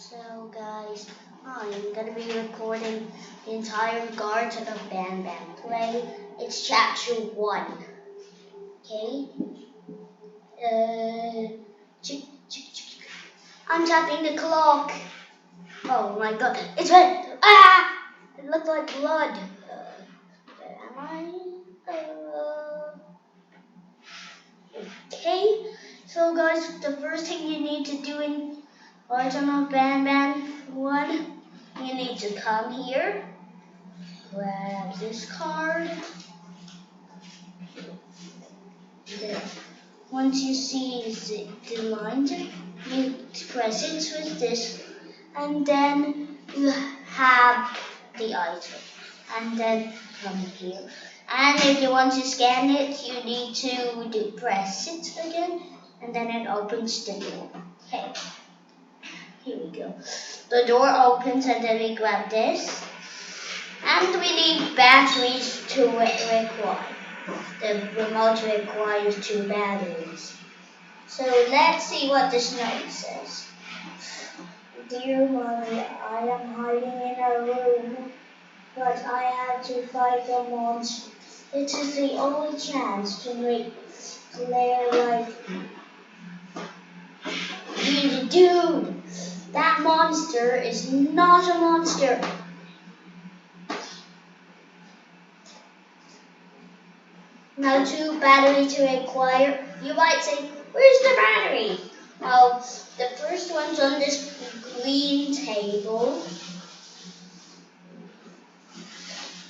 So guys, I'm gonna be recording the entire Garten of BanBan play. It's chapter 1. Okay? I'm tapping the clock. Oh my god, it's red! Ah! It looked like blood. Where am I? Okay, so guys, the first thing you need to do in Garten of BanBan 1, you need to come here, grab this card. Once you see the lines, you press it with this, and then you have the item. And then come here. And if you want to scan it, you need to press it again, and then it opens the door. Okay, here we go. The door opens, and then we grab this. And we need batteries to require. The remote requires 2 batteries. So let's see what this note says. Dear Mommy, I am hiding in a room, but I have to fight the monster. It is the only chance to make Claire like me. Dude, that monster is not a monster. Now 2 batteries to require. You might say, where's the battery? Well, the first one's on this green table.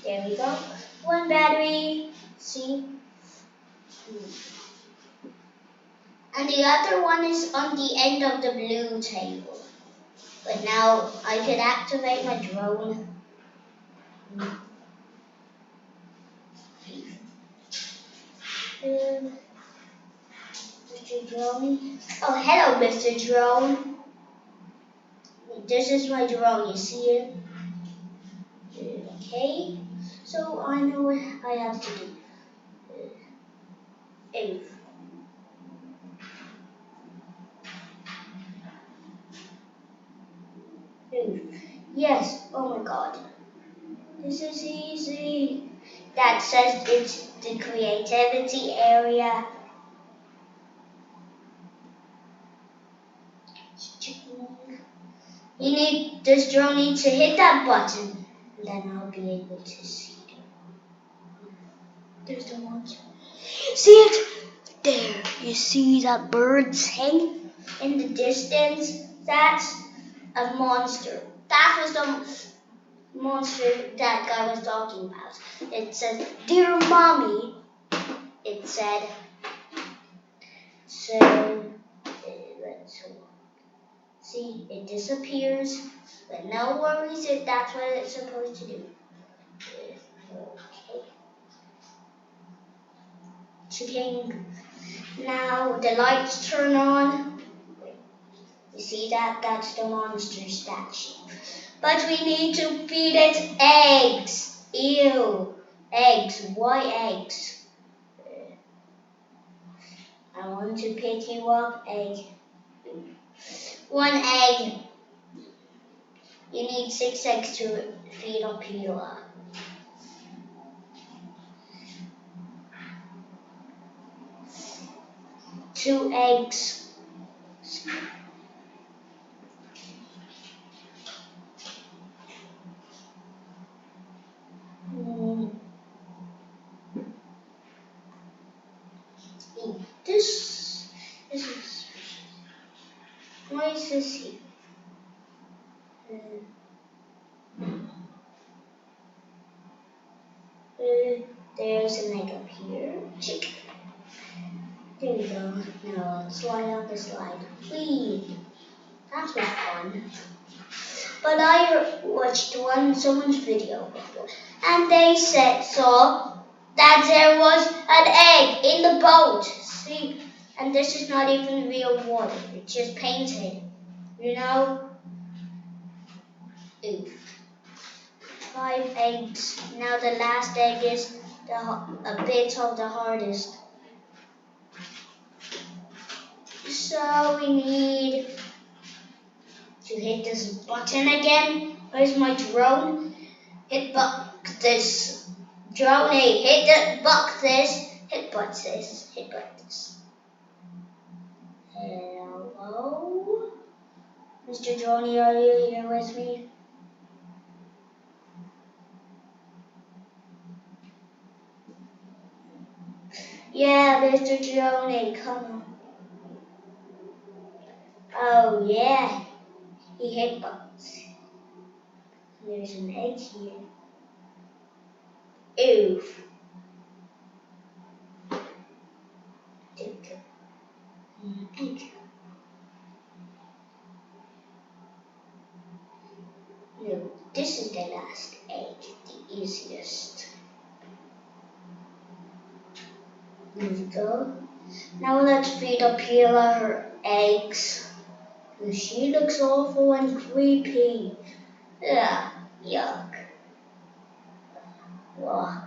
There we go. 1 battery. See? And the other one is on the end of the blue table. But now I could activate my drone. Mr. Drone. Oh, hello, Mr. Drone. This is my drone, you see it? Okay, so I know what I have to do. Yes, oh my god. This is easy. That says it's the creativity area. This drone needs to hit that button. Then I'll be able to see it. There's the monster. See it? There. You see that bird sing in the distance? That's a monster. That was the monster that guy was talking about. It says, Dear Mommy. It said. So, let's see, it disappears. But no worries if that's what it's supposed to do. Okay. Checking. Now the lights turn on. You see that? That's the monster statue. But we need to feed it eggs. Ew. Eggs. Why eggs? I want to pick you up. Egg. 1 egg. You need 6 eggs to feed Opila. Two eggs. This is. Why is this here? There's an egg up here. Chick. There we go. Now slide on the slide. Whee! That was fun. But I watched someone's video before, and they saw that there was an egg in the boat. See, and this is not even real water; it's just painted. You know. Oof. 5 eggs. Now the last egg is a bit of the hardest. So we need to hit this button again. Where's my drone? Hit this. Drone, hit the buck this. Hit butt this. Hit butt this. Hello? Mr. Droney, are you here with me? Yeah, Mr. Droney, come on. Oh, yeah. He hit buttons. There's an egg here. Oof. Egg. No, this is the last egg, the easiest. There we go. Now let's feed Opila her eggs. She looks awful and creepy. Ugh, yuck. Whoa.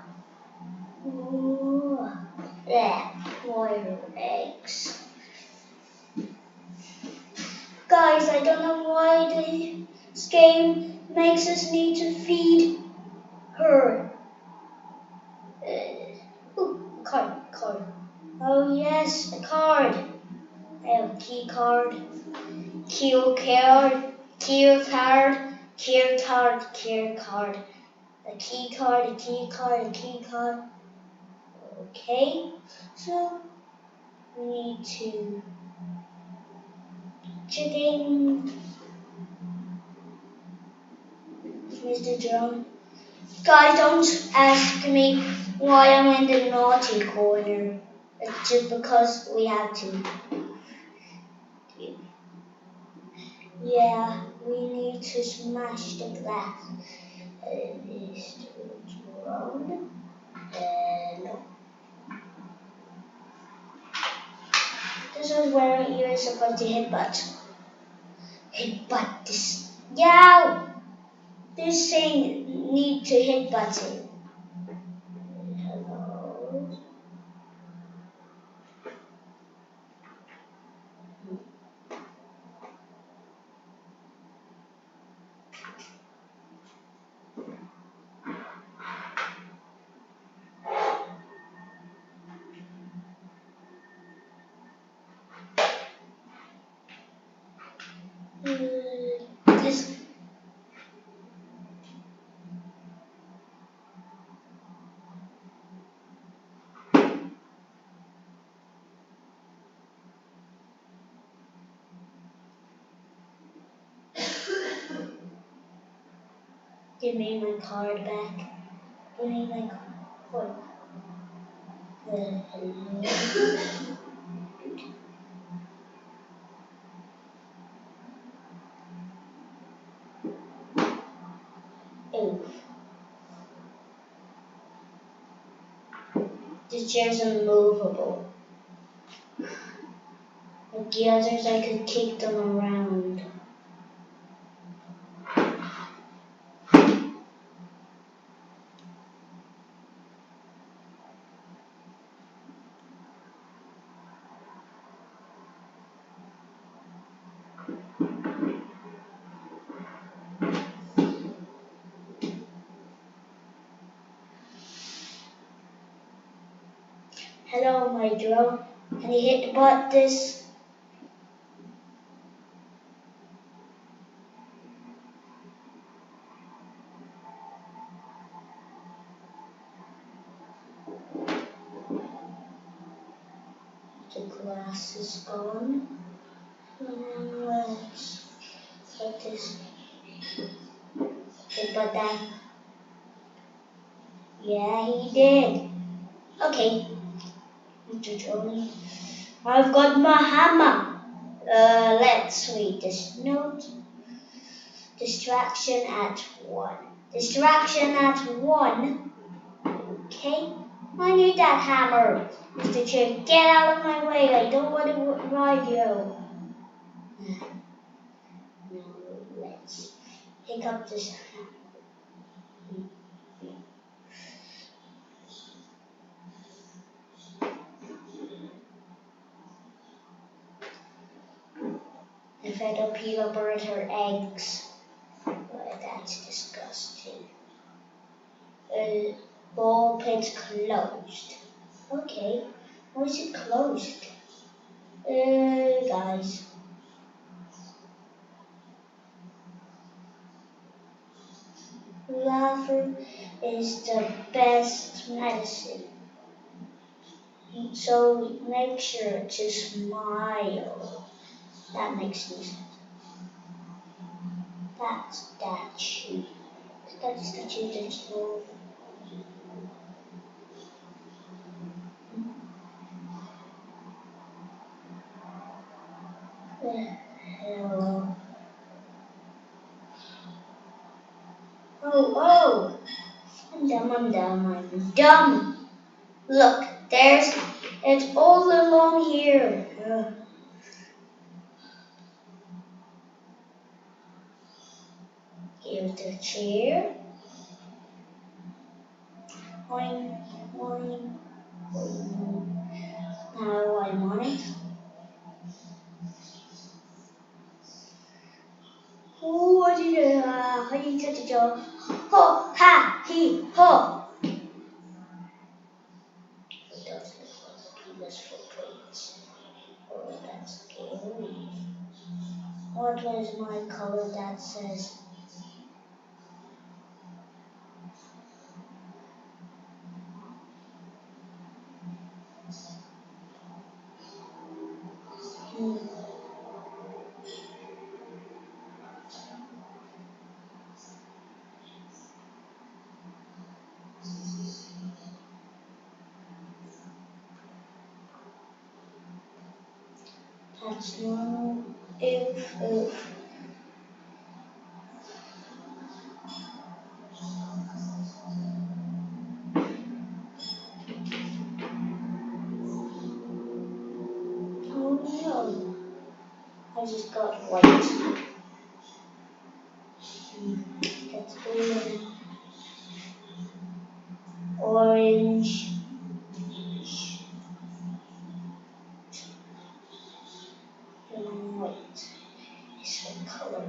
There, more eggs. Guys, I don't know why this game makes us need to feed her. Card. Oh yes, a card. I have a key card. Key card. A key card. Okay, so we need to chicken. Mr. Drone. Guys, don't ask me why I'm in the naughty corner. It's just because we have to. Yeah, we need to smash the glass. Mr. Drone. No. This is where you're supposed to hit butt. Hit butt this. Yeah! This thing need to hit button. Hello. This. Give me my card back. Give me my card. Hello. Oh. This chair's unmovable. Like the others, I could kick them around. Hello, my drone. Can you hit the butt this? The glass is gone. Let's hit this. Hit butt that. Yeah, he did. Okay. Mr. Tony. I've got my hammer. Let's read this note. Distraction at 1. Distraction at 1. Okay. I need that hammer. Mr. Chick, get out of my way. I don't want to ride you. Now let's pick up this hammer. fed Opila bird her eggs. Well, that's disgusting. Ball pit's closed. Okay, why is it closed? Guys. Laughter is the best medicine. So make sure to smile. That makes me sad. That's that statue. That statue that's low. Hello. Oh, I'm dumb. Look, it's all along here. Here's the chair. Boing, boing, boing. Now I'm on it. Oh, I did touch a jaw. Ho, ha, he, ho. It does look like a penis footprints. Oh, that's scary. What was my color that says? That's normal. Oof. Oh no. I just got white. That's blue. Orange. And white is the color.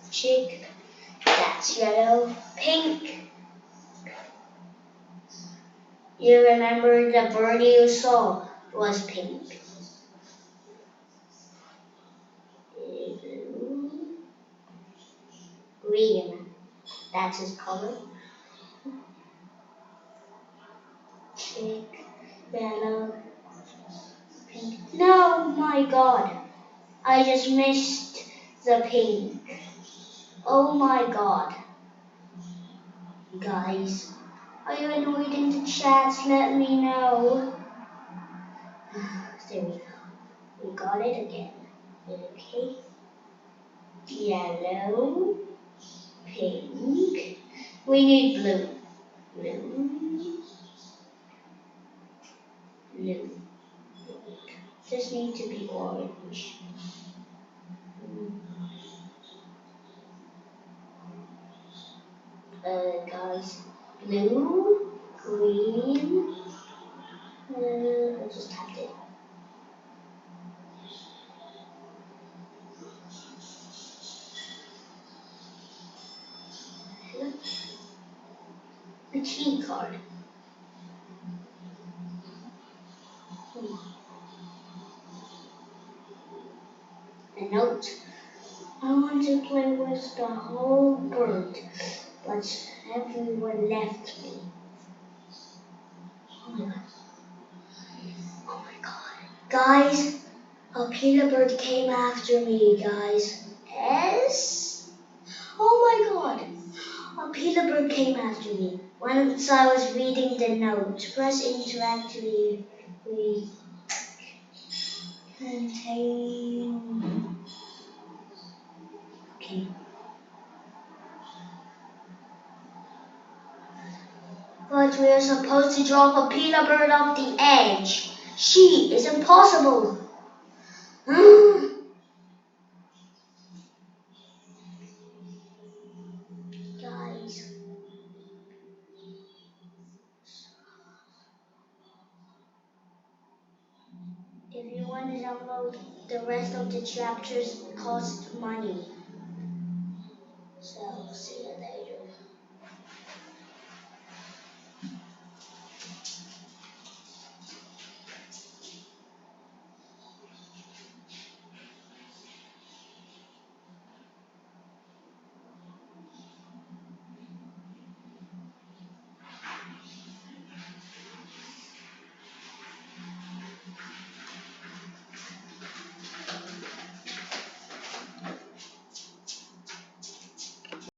Chick. That's yellow. Pink. You remember the bird you saw was pink. Blue. Green. That's his color. Chick. Yellow. Pink. No, my God. I just missed the pink. Oh my God. Guys, are you annoyed in the chats? Let me know. There we go. We got it again. Okay. Yellow. Pink. We need blue. Blue. Just need to be orange. Guys, blue, green. I just tapped it. The key card. A note. I want to play with the whole bird, but everyone left me. Oh my God. Guys, Opila bird came after me, guys. Yes? Oh my God. Opila bird came after me. Once I was reading the note, press interact to contain. Okay. But we are supposed to drop Opila bird off the edge. She is impossible. Guys. If you want to download the rest of the chapters, cost money.